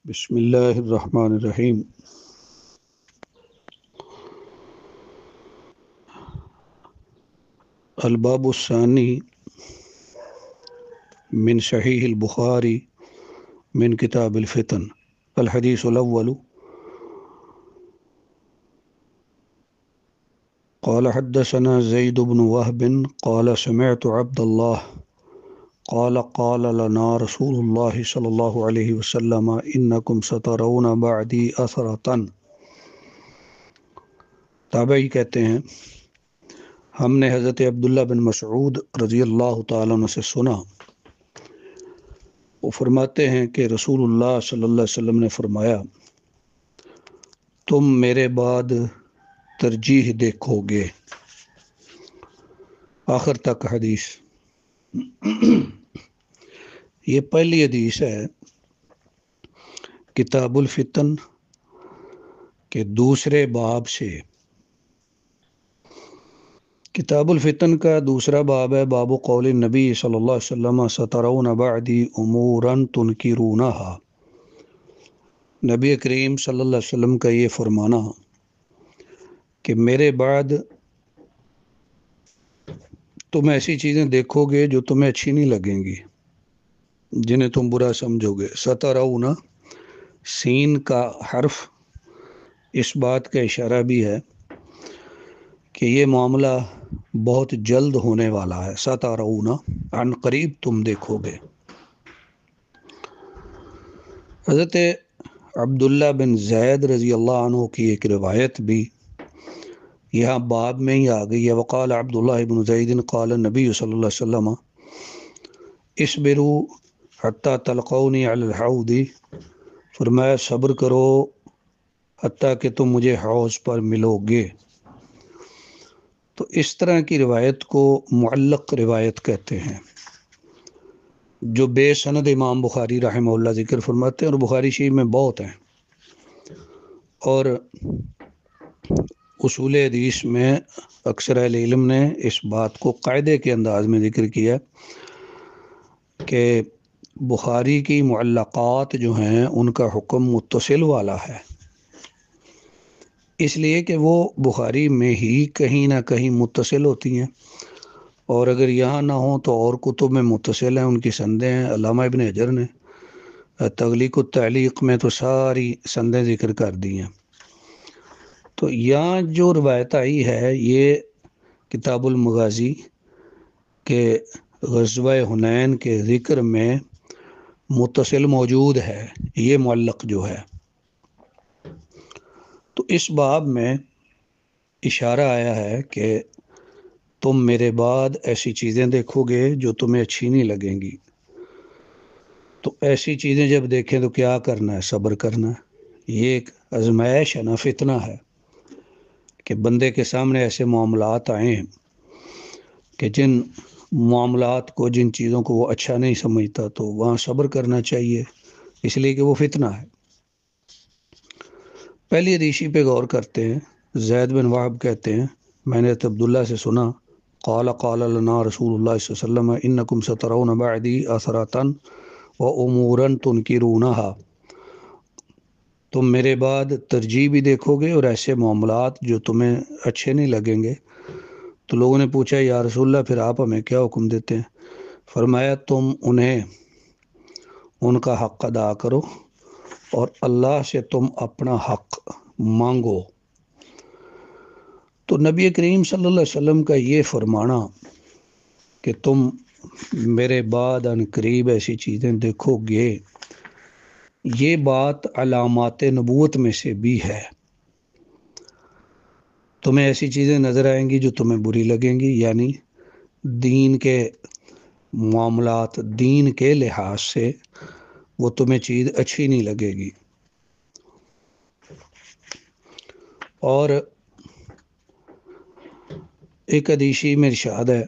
بسم اللہ الرحمن الرحیم۔ الباب الثانی من صحیح البخاری من کتاب الفتن۔ الحدیث الاول قال حدثنا زید بن وهب قال سمعت عبد الله قال قال لنا رسول الله صلی اللہ علیہ وسلم انکم سترون بعدی اثرة۔ تابعی کہتے ہیں ہم نے حضرت عبداللہ بن مسعود رضی اللہ تعالیٰ عنہ سے سنا، وہ فرماتے ہیں کہ رسول اللہ صلی اللہ علیہ وسلم نے فرمایا تم میرے بعد ترجیح دیکھو گے، آخر تک حدیث۔ یہ پہلی حدیث ہے کتاب الفتن کے دوسرے باب سے۔ کتاب الفتن کا دوسرا باب ہے باب قول نبی صلی اللہ علیہ وسلم سترون بعدی امورا تنکرونہا۔ نبی کریم صلی اللہ علیہ وسلم کا یہ فرمانا کہ میرے بعد تم ایسی چیزیں دیکھو گے جو تمہیں اچھی نہیں لگیں گی، جنہیں تم برا سمجھو گے۔ سترون سین کا حرف اس بات کا اشارہ بھی ہے کہ یہ معاملہ بہت جلد ہونے والا ہے۔ سترون عن قریب تم دیکھو گے۔ حضرت عبداللہ بن زید رضی اللہ عنہ کی ایک روایت بھی یہاں باب میں ہی آ گئی ہے۔ وقال عبداللہ بن زید قال النبی صلی اللہ علیہ وسلم اصبروا حتی تلقونی علی الحوض، فرمایا صبر کرو حتیٰ کہ تم مجھے حوض پر ملو گے۔ تو اس طرح کی روایت کو معلق روایت کہتے ہیں، جو بے سند امام بخاری رحمہ اللہ ذکر فرماتے ہیں، اور بخاری شریف میں بہت ہیں۔ اور اصول حدیث میں اکثر اہل علم نے اس بات کو قاعدے کے انداز میں ذکر کیا کہ بخاری کی معلقات جو ہیں ان کا حکم متصل والا ہے، اس لیے کہ وہ بخاری میں ہی کہیں نہ کہیں متصل ہوتی ہیں، اور اگر یہاں نہ ہوں تو اور کتب میں متصل ہیں، ان کی سندیں ہیں۔ علامہ ابن حجر نے تغلیق التعلیق میں تو ساری سندیں ذکر کر دی ہیں۔ تو یہاں جو روایت آئی ہے یہ کتاب المغازی کے غزوہ حنین کے ذکر میں متصل موجود ہے، یہ معلق جو ہے۔ تو اس باب میں اشارہ آیا ہے کہ تم میرے بعد ایسی چیزیں دیکھو گے جو تمہیں اچھی نہیں لگیں گی۔ تو ایسی چیزیں جب دیکھیں تو کیا کرنا ہے؟ صبر کرنا ہے۔ یہ ایک آزمائش ہے نا، فتنہ ہے کہ بندے کے سامنے ایسے معاملات آئیں کہ جن معاملات کو، جن چیزوں کو وہ اچھا نہیں سمجھتا، تو وہاں صبر کرنا چاہیے، اس لیے کہ وہ فتنہ ہے۔ پہلی حدیث پہ غور کرتے ہیں۔ زید بن وہب کہتے ہیں میں نے عبداللہ سے سنا قال قال لنا رسول اللہ صلی اللہ علیہ وسلم انکم سترون بعدی اثرة وامورا تنکرونہا، تم میرے بعد ترجیح بھی دیکھو گے اور ایسے معاملات جو تمہیں اچھے نہیں لگیں گے۔ تو لوگوں نے پوچھا یا رسول اللہ پھر آپ ہمیں کیا حکم دیتے ہیں؟ فرمایا تم انہیں ان کا حق ادا کرو اور اللہ سے تم اپنا حق مانگو۔ تو نبی کریم صلی اللہ علیہ وسلم کا یہ فرمانا کہ تم میرے بعد ان قریب ایسی چیزیں دیکھو گے، یہ بات علامات نبوت میں سے بھی ہے۔ تمہیں ایسی چیزیں نظر آئیں گی جو تمہیں بری لگیں گی، یعنی دین کے معاملات، دین کے لحاظ سے وہ تمہیں چیز اچھی نہیں لگے گی۔ اور ایک حدیثی میں ارشاد ہے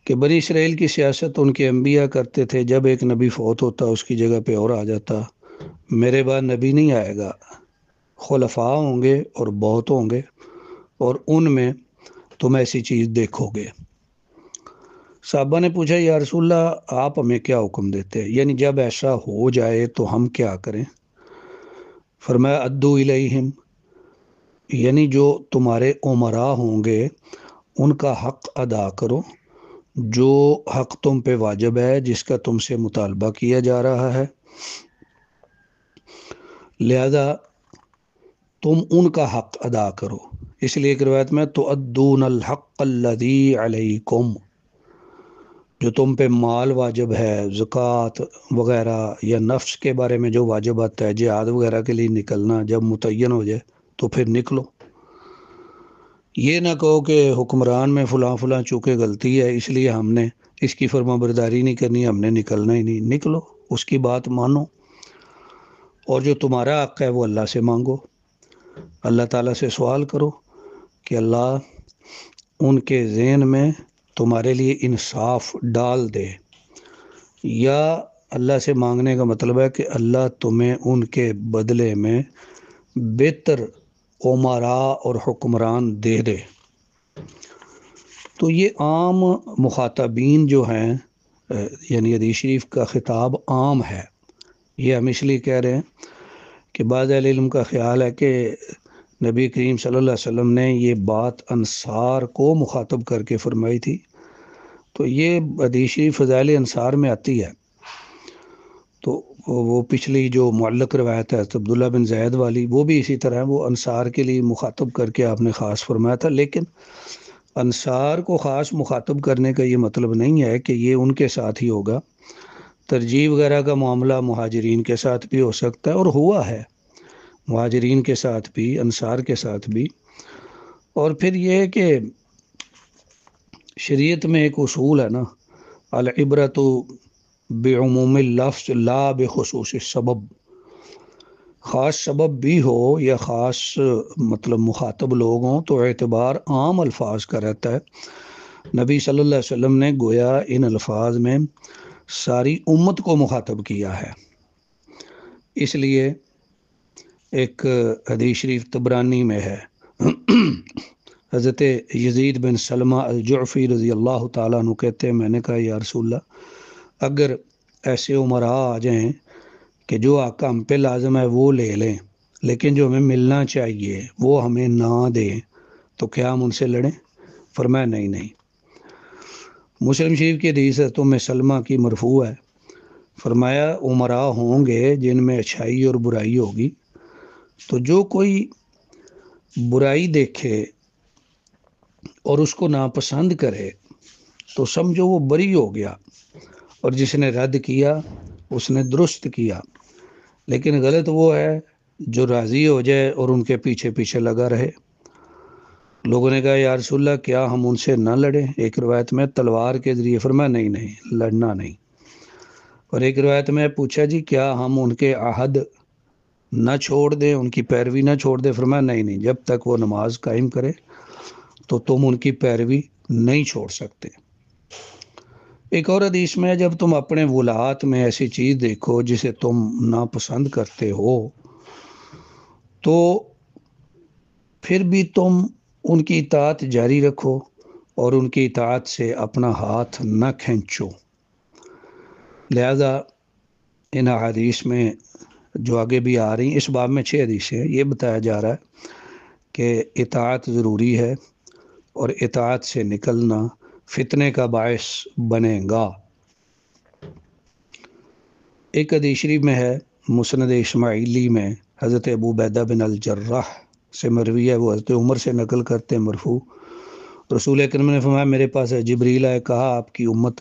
کہ بنی اسرائیل کی سیاست ان کے انبیاء کرتے تھے، جب ایک نبی فوت ہوتا اس کی جگہ پہ اور آ جاتا۔ میرے بعد نبی نہیں آئے گا، خلفاء ہوں گے اور بہت ہوں گے، اور ان میں تم ایسی چیز دیکھو گے۔ صحابہ نے پوچھا یا رسول اللہ آپ ہمیں کیا حکم دیتے ہیں، یعنی جب ایسا ہو جائے تو ہم کیا کریں؟ فرمایا ادو الیہم، یعنی جو تمہارے امراء ہوں گے ان کا حق ادا کرو، جو حق تم پہ واجب ہے، جس کا تم سے مطالبہ کیا جا رہا ہے، لہذا تم ان کا حق ادا کرو۔ اس لیے ایک روایت میں تؤدون الحق الذی علیکم، جو تم پہ مال واجب ہے، زکوٰۃ وغیرہ یا نفس کے بارے میں جو واجب آتا ہے، جہاد وغیرہ کے لیے نکلنا جب متعین ہو جائے تو پھر نکلو۔ یہ نہ کہو کہ حکمران میں فلاں فلاں چونکہ غلطی ہے اس لیے ہم نے اس کی فرما برداری نہیں کرنی، ہم نے نکلنا ہی نہیں۔ نکلو، اس کی بات مانو، اور جو تمہارا حق ہے وہ اللہ سے مانگو، اللہ تعالیٰ سے سوال کرو کہ اللہ ان کے ذہن میں تمہارے لیے انصاف ڈال دے، یا اللہ سے مانگنے کا مطلب ہے کہ اللہ تمہیں ان کے بدلے میں بہتر امراء اور حکمران دے دے۔ تو یہ عام مخاطبین جو ہیں، یعنی حدیث شریف کا خطاب عام ہے۔ یہ ہم اس لیے کہہ رہے ہیں کہ بعض اہل علم کا خیال ہے کہ نبی کریم صلی اللہ علیہ وسلم نے یہ بات انصار کو مخاطب کر کے فرمائی تھی، تو یہ حدیث شریف فضائل انصار میں آتی ہے۔ تو وہ پچھلی جو معلق روایت ہے عبداللہ بن زید والی، وہ بھی اسی طرح ہے، وہ انصار کے لیے مخاطب کر کے آپ نے خاص فرمایا تھا۔ لیکن انصار کو خاص مخاطب کرنے کا یہ مطلب نہیں ہے کہ یہ ان کے ساتھ ہی ہوگا، ترجیح وغیرہ کا معاملہ مہاجرین کے ساتھ بھی ہو سکتا ہے، اور ہوا ہے مہاجرین کے ساتھ بھی، انصار کے ساتھ بھی۔ اور پھر یہ ہے کہ شریعت میں ایک اصول ہے نا، العبرۃ بعموم اللفظ لا بخصوص السبب، خاص سبب بھی ہو یا خاص مطلب مخاطب لوگ ہوں تو اعتبار عام الفاظ کا رہتا ہے۔ نبی صلی اللہ علیہ وسلم نے گویا ان الفاظ میں ساری امت کو مخاطب کیا ہے۔ اس لیے ایک حدیث شریف طبرانی میں ہے، حضرت یزید بن سلمہ الجعفی رضی اللہ تعالیٰ عنہ کہتے ہیں میں نے کہا یا رسول اللہ اگر ایسے امراء آ جائیں کہ جو آقا ہم پہ لازم ہے وہ لے لیں، لیکن جو ہمیں ملنا چاہیے وہ ہمیں نہ دیں، تو کیا ہم ان سے لڑیں؟ فرمایا نہیں۔ مسلم شریف کی حدیث ہے ام سلمہ کی مرفوع ہے، فرمایا امراء ہوں گے جن میں اچھائی اور برائی ہوگی، تو جو کوئی برائی دیکھے اور اس کو ناپسند کرے تو سمجھو وہ بری ہو گیا، اور جس نے رد کیا اس نے درست کیا۔ لیکن غلط وہ ہے جو راضی ہو جائے اور ان کے پیچھے پیچھے لگا رہے۔ لوگوں نے کہا یا رسول اللہ کیا ہم ان سے نہ لڑیں؟ ایک روایت میں تلوار کے ذریعے، فرمایا نہیں، لڑنا نہیں۔ اور ایک روایت میں پوچھا جی کیا ہم ان کے عہد نہ چھوڑ دیں، ان کی پیروی نہ چھوڑ دیں؟ فرمایا نہیں، جب تک وہ نماز قائم کرے تو تم ان کی پیروی نہیں چھوڑ سکتے۔ ایک اور حدیث میں جب تم اپنے ولات میں ایسی چیز دیکھو جسے تم ناپسند کرتے ہو تو پھر بھی تم ان کی اطاعت جاری رکھو اور ان کی اطاعت سے اپنا ہاتھ نہ کھینچو۔ لہذا ان حدیث میں جو آگے بھی آ رہی ہیں، اس باب میں 6 حدیثیں ہیں، یہ بتایا جا رہا ہے کہ اطاعت ضروری ہے اور اطاعت سے نکلنا فتنے کا باعث بنے گا۔ ایک حدیث شریف میں ہے مسند اسماعیلی میں حضرت ابو عبیدہ بن الجراح سے مروی ہے، وہ حضرت عمر سے نقل کرتے ہیں مرفوع، رسول اکرم نے فرمایا میرے پاس جبریل آئے، کہا آپ کی امت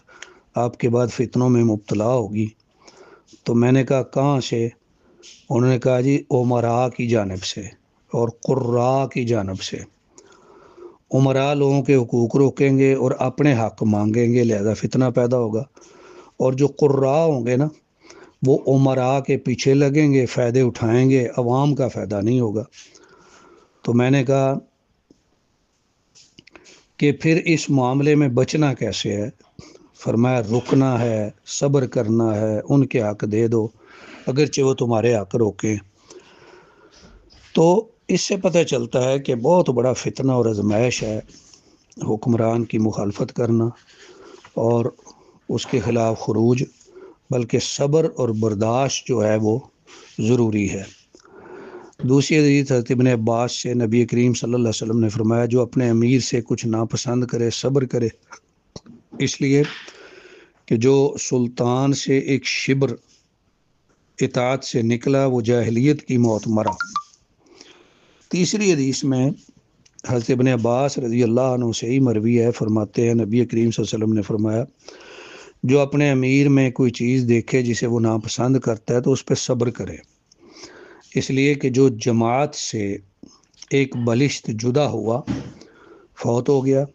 آپ کے بعد فتنوں میں مبتلا ہوگی۔ تو میں نے کہا کہاں سے؟ انہوں نے کہا جی امراء کی جانب سے اور قراء کی جانب سے۔ امراء لوگوں کے حقوق روکیں گے اور اپنے حق مانگیں گے، لہذا فتنہ پیدا ہوگا، اور جو قراء ہوں گے نا وہ امراء کے پیچھے لگیں گے، فائدے اٹھائیں گے، عوام کا فائدہ نہیں ہوگا۔ تو میں نے کہا کہ پھر اس معاملے میں بچنا کیسے ہے؟ فرمایا رکنا ہے، صبر کرنا ہے، ان کے حق دے دو اگرچہ وہ تمہارے حق روکیں۔ تو اس سے پتہ چلتا ہے کہ بہت بڑا فتنہ اور آزمائش ہے حکمران کی مخالفت کرنا، اور اس کے خلاف خروج، بلکہ صبر اور برداشت جو ہے وہ ضروری ہے۔ دوسری حدیث حضرت ابن عباس سے نبی کریم صلی اللہ علیہ وسلم نے فرمایا جو اپنے امیر سے کچھ ناپسند کرے صبر کرے، اس لیے کہ جو سلطان سے ایک شبر اطاعت سے نکلا وہ جاہلیت کی موت مرا۔ تیسری حدیث میں حضرت ابن عباس رضی اللہ عنہ سے ہی مروی ہے، فرماتے ہیں نبی کریم صلی اللہ علیہ وسلم نے فرمایا جو اپنے امیر میں کوئی چیز دیکھے جسے وہ ناپسند کرتا ہے تو اس پہ صبر کرے، اس لیے کہ جو جماعت سے ایک بلشت جدا ہوا فوت ہو گیا،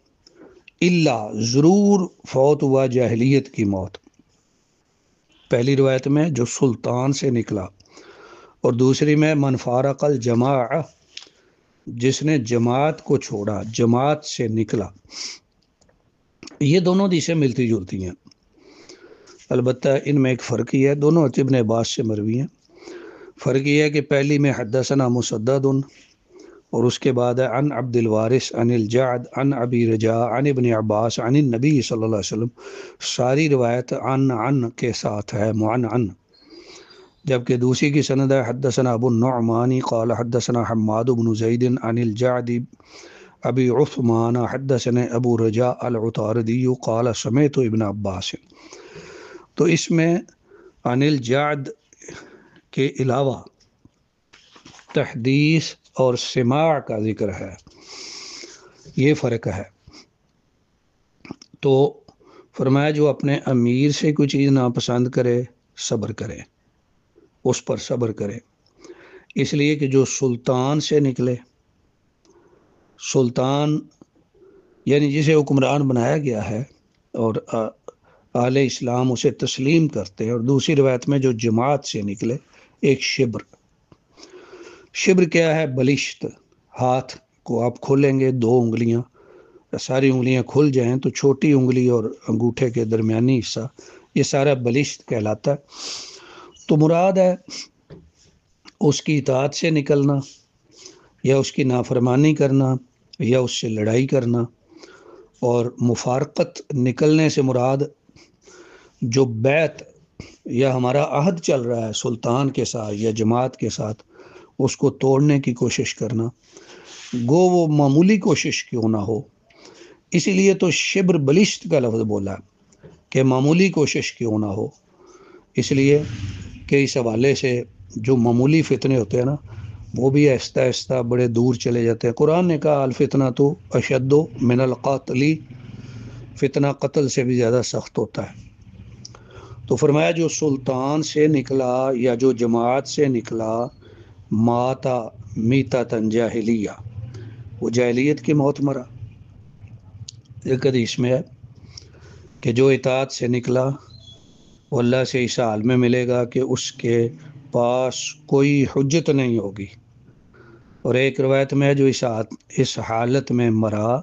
اللہ ضرور فوت ہوا جاہلیت کی موت۔ پہلی روایت میں جو سلطان سے نکلا، اور دوسری میں من فارق الجماع، جس نے جماعت کو چھوڑا، جماعت سے نکلا۔ یہ دونوں حدیثیں ملتی جلتی ہیں، البتہ ان میں ایک فرق ہی ہے، دونوں ابن عباس سے مروی ہیں۔ فرق یہ ہے کہ پہلی میں حدثنا مسدد اور اس کے بعد عن عبد الوارث عن الجعد عن ابی رجاء عن ابن عباس عن النبی صلی اللہ علیہ وسلم، ساری روایت عن کے ساتھ ہے، معنعن، جبکہ دوسری کی سند ہے حدثنا ابو النعمان قال حدثنا حماد بن زید عن الجعد ابی عثمان حدثنا ابو رجاء العطاردی قال سمعت ابن عباس۔ تو اس میں عن الجعد کے علاوہ تحدیث اور سماع کا ذکر ہے، یہ فرق ہے۔ تو فرمایا جو اپنے امیر سے کوئی چیز ناپسند کرے صبر کرے، اس پر صبر کرے، اس لیے کہ جو سلطان سے نکلے، سلطان یعنی جسے حکمران بنایا گیا ہے اور اہل اسلام اسے تسلیم کرتے ہیں، اور دوسری روایت میں جو جماعت سے نکلے، ایک شبر، شبر کیا ہے؟ بلشت، ہاتھ کو آپ کھولیں گے، دو انگلیاں، ساری انگلیاں کھل جائیں تو چھوٹی انگلی اور انگوٹھے کے درمیانی حصہ، یہ سارا بلشت کہلاتا ہے۔ تو مراد ہے اس کی اطاعت سے نکلنا، یا اس کی نافرمانی کرنا، یا اس سے لڑائی کرنا۔ اور مفارقت نکلنے سے مراد جو بیعت یا ہمارا عہد چل رہا ہے سلطان کے ساتھ یا جماعت کے ساتھ، اس کو توڑنے کی کوشش کرنا، گو وہ معمولی کوشش کیوں نہ ہو۔ اسی لیے تو شبر بلشت کا لفظ بولا کہ معمولی کوشش کیوں نہ ہو، اس لیے کہ اس حوالے سے جو معمولی فتنے ہوتے ہیں نا، وہ بھی آہستہ آہستہ بڑے دور چلے جاتے ہیں۔ قرآن نے کہا الفتنہ تو اشد من القتل، فتنہ قتل سے بھی زیادہ سخت ہوتا ہے۔ تو فرمایا جو سلطان سے نکلا یا جو جماعت سے نکلا، ماتا میتا جاہلیہ، وہ جاہلیت کی موت مرا۔ ایک حدیث میں ہے کہ جو اطاعت سے نکلا وہ اللہ سے اس حال میں ملے گا کہ اس کے پاس کوئی حجت نہیں ہوگی، اور ایک روایت میں جو اس حالت میں مرا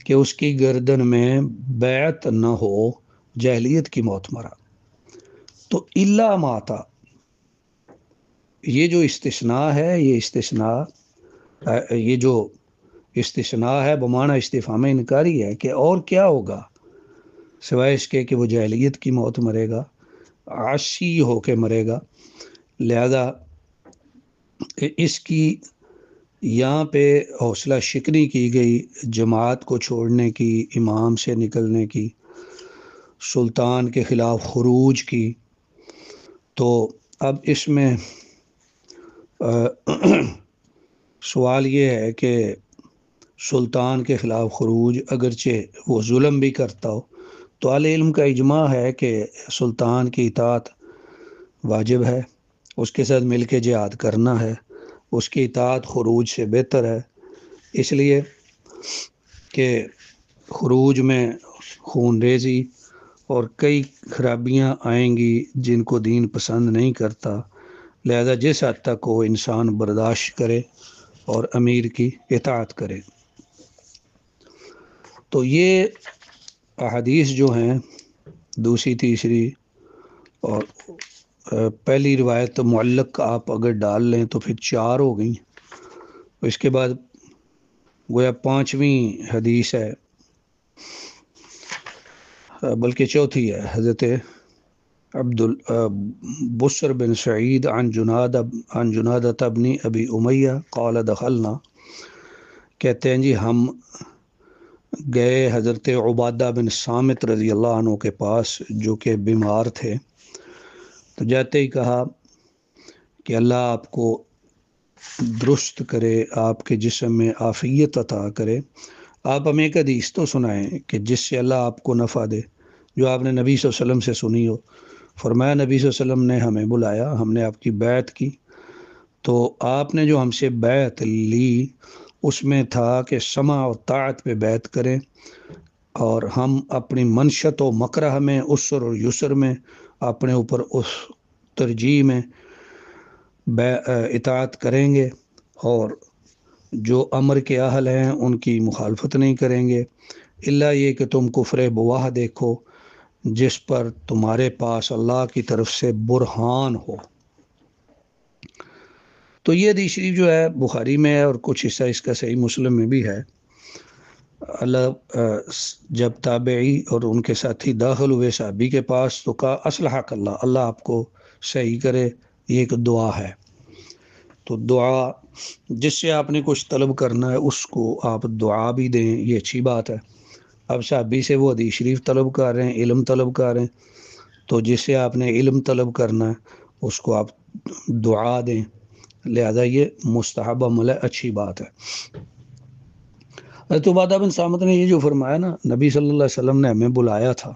کہ اس کی گردن میں بیعت نہ ہو، جاہلیت کی موت مرا۔ تو الا ماتا، یہ جو استثناء ہے، یہ جو استثناء ہے بمعنی استفہام انکاری ہے کہ اور کیا ہوگا سوائے اس کے کہ وہ جاہلیت کی موت مرے گا، عاصی ہو کے مرے گا۔ لہذا اس کی یہاں پہ حوصلہ شکنی کی گئی جماعت کو چھوڑنے کی، امام سے نکلنے کی، سلطان کے خلاف خروج کی۔ تو اب اس میں سوال یہ ہے کہ سلطان کے خلاف خروج اگرچہ وہ ظلم بھی کرتا ہو تو اہل علم کا اجماع ہے کہ سلطان کی اطاعت واجب ہے، اس کے ساتھ مل کے جہاد کرنا ہے، اس کی اطاعت خروج سے بہتر ہے، اس لیے کہ خروج میں خون ریزی اور کئی خرابیاں آئیں گی جن کو دین پسند نہیں کرتا۔ لہذا جس حد تک وہ انسان برداشت کرے اور امیر کی اطاعت کرے۔ تو یہ احادیث جو ہیں دوسری تیسری اور پہلی روایت معلق آپ اگر ڈال لیں تو پھر 4 ہو گئیں، اس کے بعد گویا 5ویں حدیث ہے بلکہ چوتھی ہے، حضرت بسر بن سعید عن جنادہ ابن ابی امیہ قال دخلنا، کہتے ہیں جی ہم گئے حضرت عبادہ بن صامت رضی اللہ عنہ کے پاس جو کہ بیمار تھے، تو جاتے ہی کہا کہ اللہ آپ کو درست کرے، آپ کے جسم میں عافیت عطا کرے، آپ ہمیں ایک حدیث تو سنائیں کہ جس سے اللہ آپ کو نفع دے، جو آپ نے نبی صلی اللہ علیہ وسلم سے سنی ہو۔ فرمایا نبی صلی اللہ علیہ وسلم نے ہمیں بلایا، ہم نے آپ کی بیعت کی، تو آپ نے جو ہم سے بیعت لی اس میں تھا کہ سمع و طاعت پہ بیعت کریں، اور ہم اپنی منشت و مکرہ میں، عسر اور یسر میں، اپنے اوپر اس ترجیح میں اطاعت کریں گے، اور جو امر کے اہل ہیں ان کی مخالفت نہیں کریں گے، الا یہ کہ تم کفر بواہ دیکھو جس پر تمہارے پاس اللہ کی طرف سے برہان ہو۔ تو یہ حدیث شریف جو ہے بخاری میں ہے، اور کچھ حصہ اس کا صحیح مسلم میں بھی ہے۔ اللہ جب تابعی اور ان کے ساتھی داخل ہوئے صحابی کے پاس تو کہا اصلحک اللہ، اللہ آپ کو صحیح کرے، یہ ایک دعا ہے۔ تو دعا جس سے آپ نے کچھ طلب کرنا ہے اس کو آپ دعا بھی دیں، یہ اچھی بات ہے۔ اب صحابی سے وہ حدیث شریف طلب کر رہے ہیں، علم طلب کر رہے ہیں، تو جس سے آپ نے علم طلب کرنا ہے اس کو آپ دعا دیں، لہذا یہ مستحب عمل ہے، اچھی بات ہے۔ حضرت عبادہ بن صامت نے یہ جو فرمایا نا نبی صلی اللہ علیہ وسلم نے ہمیں بلایا تھا،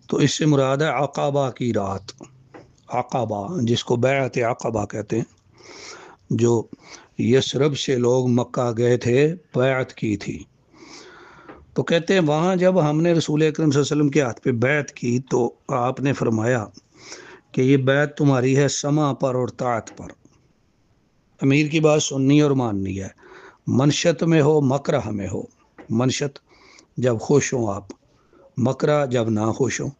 تو اس سے مراد ہے عقبہ کی رات، عقبہ جس کو بیعت عقبہ کہتے ہیں، جو یثرب سے لوگ مکہ گئے تھے، بیعت کی تھی۔ تو کہتے ہیں وہاں جب ہم نے رسول اکرم صلی اللہ علیہ وسلم کے ہاتھ پہ بیعت کی تو آپ نے فرمایا کہ یہ بیعت تمہاری ہے سمع پر اور طاعت پر، امیر کی بات سننی اور ماننی ہے، منشت میں ہو مکرہ میں ہو، منشت جب خوش ہوں آپ، مکرہ جب ناخوش ہوں۔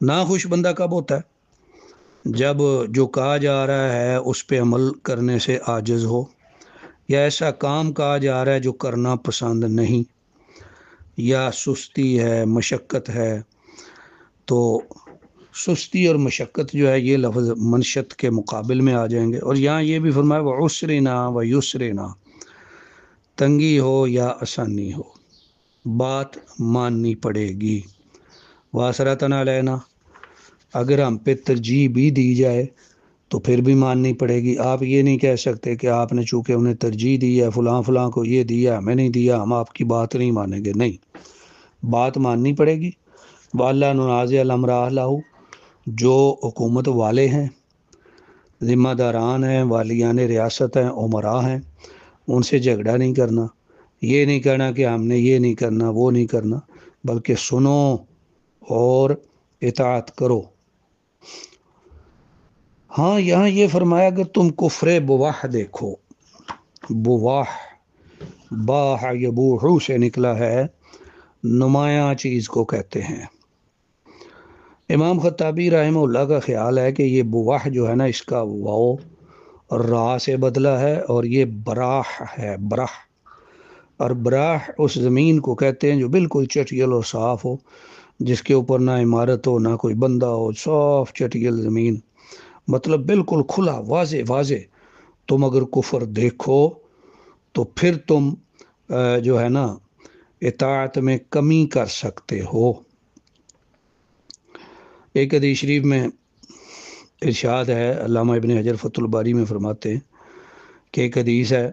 ناخوش بندہ کب ہوتا ہے؟ جب جو کہا جا رہا ہے اس پہ عمل کرنے سے عاجز ہو، یا ایسا کام کہا جا رہا ہے جو کرنا پسند نہیں، یا سستی ہے، مشقت ہے۔ تو سستی اور مشقت جو ہے یہ لفظ منشت کے مقابل میں آ جائیں گے، اور یہاں یہ بھی فرمایا وعسرنا ویسرنا، تنگی ہو یا آسانی ہو، بات ماننی پڑے گی۔ واسرتن علینا، اگر ہم پہ ترجیح بھی دی جائے تو پھر بھی ماننی پڑے گی۔ آپ یہ نہیں کہہ سکتے کہ آپ نے چونکہ انہیں ترجیح دی ہے، فلاں فلاں کو یہ دیا، ہمیں نہیں دیا، ہم آپ کی بات نہیں مانیں گے، نہیں، بات ماننی پڑے گی۔ وَأَلَّا نُنَازِعَ الْأَمْرَ أَهْلَهُ، جو حکومت والے ہیں، ذمہ داران ہیں، والیان ریاست ہیں، عمراء ہیں، ان سے جھگڑا نہیں کرنا، یہ نہیں کہنا کہ ہم نے یہ نہیں کرنا، وہ نہیں کرنا، بلکہ سنو اور اطاعت کرو۔ ہاں یہاں یہ فرمایا کہ تم کفر بواہ دیکھو، بواہ باہ یبوحو سے نکلا ہے، نمایاں چیز کو کہتے ہیں۔ امام خطابی رحمہ اللہ کا خیال ہے کہ یہ بواہ جو ہے نا، اس کا واو را سے بدلا ہے، اور یہ براح ہے، براح، اور براح اس زمین کو کہتے ہیں جو بالکل چٹیل اور صاف ہو، جس کے اوپر نہ عمارت ہو، نہ کوئی بندہ ہو، صاف چٹیل زمین، مطلب بالکل کھلا واضح واضح۔ تم اگر کفر دیکھو تو پھر تم جو ہے نا اطاعت میں کمی کر سکتے ہو۔ ایک حدیث شریف میں ارشاد ہے، علامہ ابن حجر فتح الباری میں فرماتے ہیں کہ ایک حدیث ہے،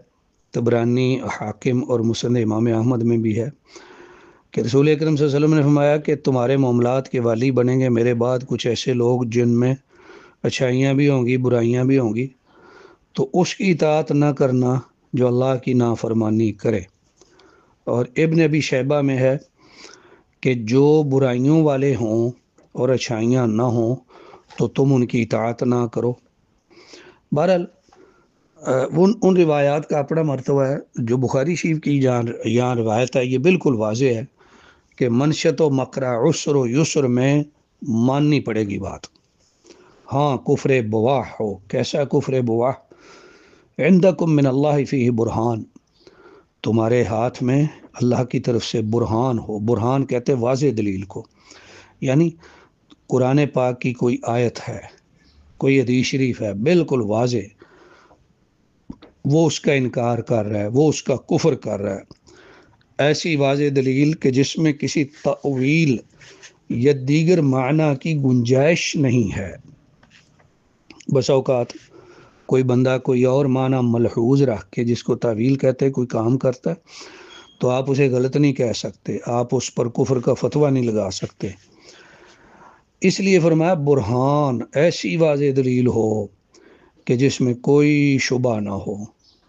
طبرانی، حاکم اور مسند امام احمد میں بھی ہے، کہ رسول اکرم صلی اللہ علیہ وسلم نے فرمایا کہ تمہارے معاملات کے والی بنیں گے میرے بعد کچھ ایسے لوگ جن میں اچھائیاں بھی ہوں گی، برائیاں بھی ہوں گی، تو اس کی اطاعت نہ کرنا جو اللہ کی نافرمانی کرے۔ اور ابن ابی شیبہ میں ہے کہ جو برائیوں والے ہوں اور اچھائیاں نہ ہوں تو تم ان کی اطاعت نہ کرو۔ بہرحال ان روایات کا اپنا مرتبہ ہے۔ جو بخاری شریف کی یہاں روایت ہے یہ بالکل واضح ہے کہ منشت و مکرہ، عسر و یسر میں ماننی پڑے گی بات۔ ہاں کفر بواہ ہو، کیسا کفر بواہ؟ عندکم من اللہ فیہ برہان، تمہارے ہاتھ میں اللہ کی طرف سے برہان ہو. برہان کہتے واضح دلیل کو، یعنی قرآن پاک کی کوئی آیت ہے، کوئی حدیث شریف ہے بالکل واضح، وہ اس کا انکار کر رہا ہے، وہ اس کا کفر کر رہا ہے. ایسی واضح دلیل کہ جس میں کسی تأویل یا دیگر معنی کی گنجائش نہیں ہے. بس اوقات کوئی بندہ کوئی اور معنی ملحوظ رکھ کے، جس کو تعویل کہتے ہیں، کوئی کام کرتا ہے تو آپ اسے غلط نہیں کہہ سکتے، آپ اس پر کفر کا فتویٰ نہیں لگا سکتے. اس لیے فرمایا برہان، ایسی واضح دلیل ہو کہ جس میں کوئی شبہ نہ ہو،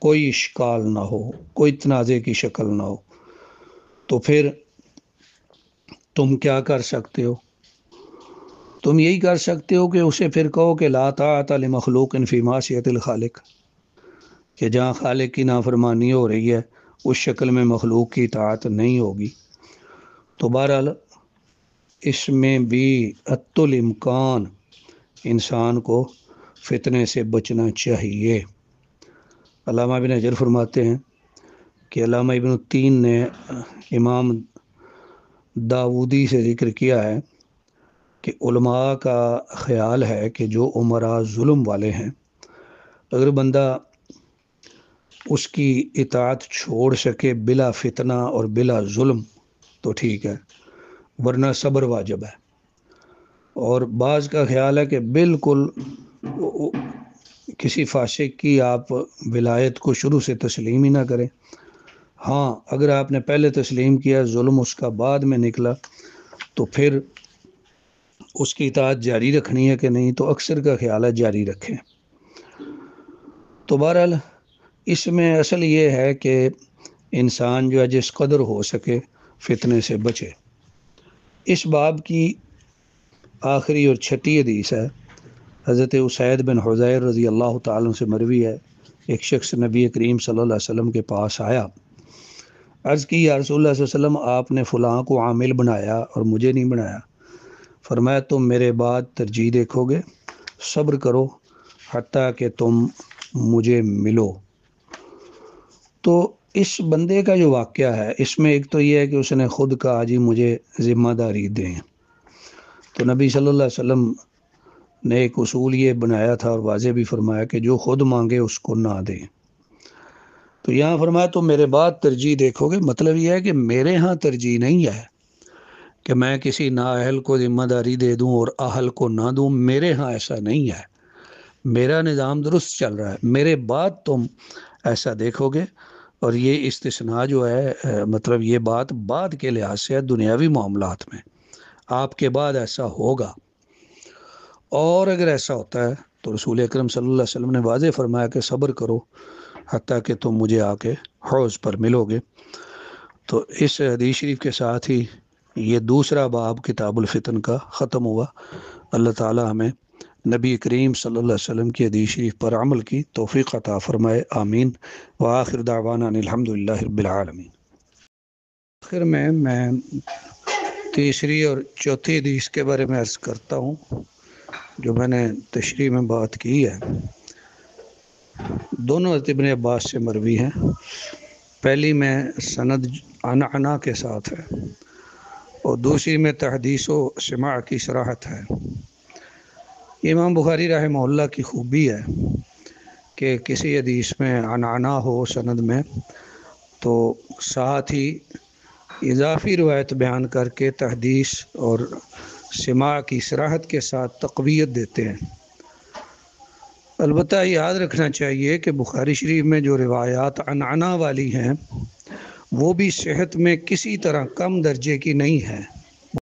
کوئی اشکال نہ ہو، کوئی تنازع کی شکل نہ ہو. تو پھر تم کیا کر سکتے ہو؟ تم یہی کر سکتے ہو کہ اسے پھر کہو کہ لا طاعۃ لمخلوق فی معصیۃ الخالق، کہ جہاں خالق کی نافرمانی ہو رہی ہے اس شکل میں مخلوق کی اطاعت نہیں ہوگی. تو بہرحال اس میں بھی حتی الامکان انسان کو فتنے سے بچنا چاہیے. علامہ ابن حجر فرماتے ہیں کہ علامہ ابن التین نے امام داودی سے ذکر کیا ہے کہ علماء کا خیال ہے کہ جو عمراء ظلم والے ہیں، اگر بندہ اس کی اطاعت چھوڑ سکے بلا فتنہ اور بلا ظلم تو ٹھیک ہے، ورنہ صبر واجب ہے. اور بعض کا خیال ہے کہ بالکل کسی فاسق کی آپ ولایت کو شروع سے تسلیم ہی نہ کریں. ہاں اگر آپ نے پہلے تسلیم کیا، ظلم اس کا بعد میں نکلا، تو پھر اس کی اطاعت جاری رکھنی ہے کہ نہیں؟ تو اکثر کا خیال ہے جاری رکھیں. تو بہرحال اس میں اصل یہ ہے کہ انسان جو ہے جس قدر ہو سکے فتنے سے بچے. اس باب کی آخری اور چھٹی حدیث ہے، حضرت اسید بن حضیر رضی اللہ تعالیٰ عنہ سے مروی ہے. ایک شخص نبی کریم صلی اللہ علیہ وسلم کے پاس آیا، عرض کی یا رسول اللہ صلی اللہ علیہ وسلم، آپ نے فلاں کو عامل بنایا اور مجھے نہیں بنایا. فرمایا تم میرے بعد ترجیح دیکھو گے، صبر کرو حتیٰ کہ تم مجھے ملو. تو اس بندے کا جو واقعہ ہے اس میں ایک تو یہ ہے کہ اس نے خود کہا جی مجھے ذمہ داری دیں. تو نبی صلی اللہ علیہ وسلم نے ایک اصول یہ بنایا تھا اور واضح بھی فرمایا کہ جو خود مانگے اس کو نہ دیں. تو یہاں فرمایا تو میرے بعد ترجیح دیکھو گے، مطلب یہ ہے کہ میرے ہاں ترجیح نہیں ہے کہ میں کسی نااہل کو ذمہ داری دے دوں اور اہل کو نہ دوں. میرے ہاں ایسا نہیں ہے، میرا نظام درست چل رہا ہے. میرے بعد تم ایسا دیکھو گے. اور یہ استثناء جو ہے مطلب یہ بات بعد کے لحاظ سے ہے، دنیاوی معاملات میں آپ کے بعد ایسا ہوگا. اور اگر ایسا ہوتا ہے تو رسول اکرم صلی اللہ علیہ وسلم نے واضح فرمایا کہ صبر کرو حتیٰ کہ تم مجھے آ کے حوض پر ملو گے. تو اس حدیث شریف کے ساتھ ہی یہ دوسرا باب کتاب الفتن کا ختم ہوا. اللہ تعالی ہمیں نبی کریم صلی اللہ علیہ وسلم کی حدیث شریف پر عمل کی توفیق عطا فرمائے، آمین. وآخر دعوانا ان الحمدللہ رب العالمین. آخر میں تیسری اور چوتھی حدیث کے بارے میں عرض کرتا ہوں جو میں نے تشریح میں بات کی ہے. دونوں حضرت ابن عباس سے مروی ہیں. پہلی میں سند عنعنا کے ساتھ ہے اور دوسری میں تحدیث و سماع کی صراحت ہے. امام بخاری رحمہ اللہ کی خوبی ہے کہ کسی حدیث میں عنعنا ہو سند میں تو ساتھ ہی اضافی روایت بیان کر کے تحدیث اور سماع کی صراحت کے ساتھ تقویت دیتے ہیں. البتہ یاد رکھنا چاہیے کہ بخاری شریف میں جو روایات عنعنا والی ہیں وہ بھی صحت میں کسی طرح کم درجے کی نہیں ہیں.